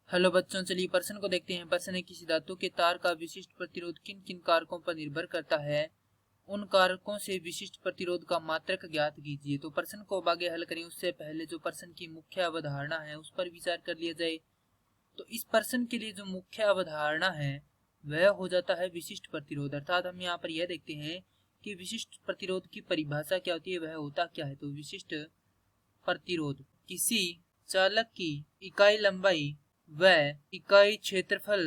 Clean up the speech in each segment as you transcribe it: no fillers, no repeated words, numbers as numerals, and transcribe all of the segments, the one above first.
Hello बच्चों, चलिए प्रश्न को देखते हैं। प्रश्न है, किसी धातु के तार का विशिष्ट प्रतिरोध किन किन कारकों पर निर्भर करता है, उन कारकों से विशिष्ट प्रतिरोध का मात्रक ज्ञात कीजिए। तो प्रश्न को आगे हल करें उससे पहले जो प्रश्न की मुख्य अवधारणा है उस पर विचार कर लिया जाए। तो इस प्रश्न के लिए जो मुख्य अवधारणा है वह हो जाता है विशिष्ट प्रतिरोध। अर्थात हम यहाँ पर यह देखते हैं कि विशिष्ट प्रतिरोध की परिभाषा क्या होती है, वह होता क्या है। तो विशिष्ट प्रतिरोध किसी चालक की इकाई लंबाई व इकाई क्षेत्रफल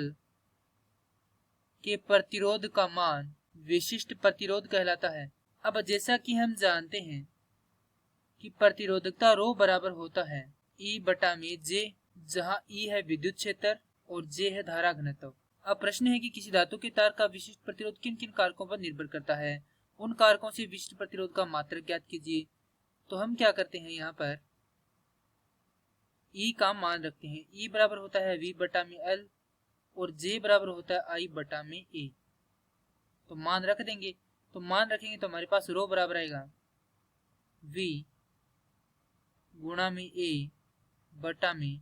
के प्रतिरोध का मान विशिष्ट प्रतिरोध कहलाता है। अब जैसा कि हम जानते हैं कि प्रतिरोधकता रो बराबर होता है E बटा में J, जहां E है विद्युत क्षेत्र और J है धारा घनत्व। अब प्रश्न है कि किसी धातु के तार का विशिष्ट प्रतिरोध किन किन कारकों पर निर्भर करता है, उन कारकों से विशिष्ट प्रतिरोध का मात्रक ज्ञात कीजिए। तो हम क्या करते हैं, यहाँ पर E का मान रखते हैं। E बराबर होता है V बटा में L और J बराबर होता है I बटा में A। तो मान रख देंगे। तो मान रखेंगे तो हमारे पास रो बराबर आएगा V गुणा में A बटा में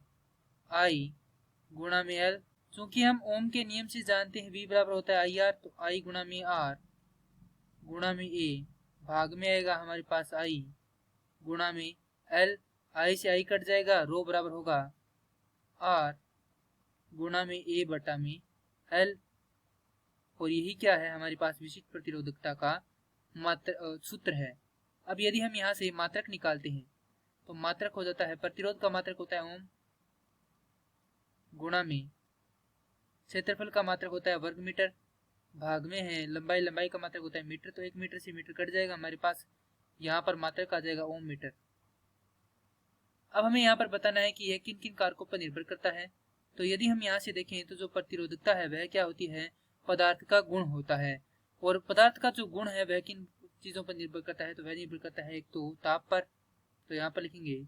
I गुणा में L। चूंकि हम ओम के नियम से जानते हैं V बराबर होता है IR, तो I गुणा में R गुणा में A भाग में आएगा हमारे पास I गुणा में L। I से I कट जाएगा, रो बराबर होगा R गुणा में A बटा में L। और यही क्या है, हमारे पास विशिष्ट प्रतिरोधकता का सूत्र है। अब यदि हम यहाँ से मात्रक निकालते हैं तो मात्रक हो जाता है, प्रतिरोध का मात्रक होता है ओम गुणा में क्षेत्रफल का मात्रक होता है वर्ग मीटर, भाग में है लंबाई का मात्रक होता है मीटर। तो 1 मीटर से मीटर कट जाएगा, हमारे पास यहाँ पर मात्रक आ जाएगा ओम मीटर। अब हमें यहाँ पर बताना है कि यह किन किन कारकों पर निर्भर करता है। तो यदि हम यहाँ से देखें तो जो प्रतिरोधकता है वह क्या होती है, पदार्थ का गुण होता है। और पदार्थ का जो गुण है वह किन चीजों पर निर्भर करता है, तो वह निर्भर करता है एक तो ताप पर। तो यहाँ पर लिखेंगे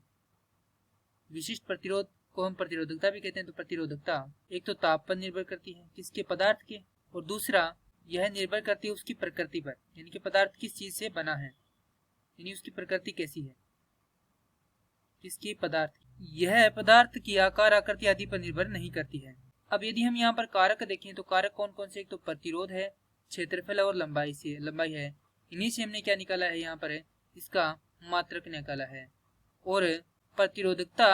विशिष्ट प्रतिरोध को हम प्रतिरोधकता भी कहते हैं। तो प्रतिरोधकता एक तो ताप पर निर्भर करती है, किसके, पदार्थ के, और दूसरा यह निर्भर करती है उसकी प्रकृति पर, यानी कि पदार्थ किस चीज से बना है, यानी उसकी प्रकृति कैसी है, किसकी, पदार्थ। यह पदार्थ की आकार आकृति आदि पर निर्भर नहीं करती है। अब यदि हम यहाँ पर कारक देखें तो कारक कौन कौन से, एक तो प्रतिरोध है, क्षेत्रफल और लंबाई है। इन्हीं से हमने क्या निकाला है, यहाँ पर इसका मात्रक निकाला है। और प्रतिरोधकता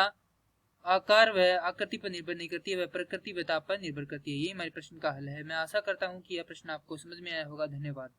आकार व आकृति पर निर्भर नहीं करती है, वह प्रकृति व ताप पर निर्भर करती है। ये हमारे प्रश्न का हल है। मैं आशा करता हूँ कि यह प्रश्न आपको समझ में आया होगा। धन्यवाद।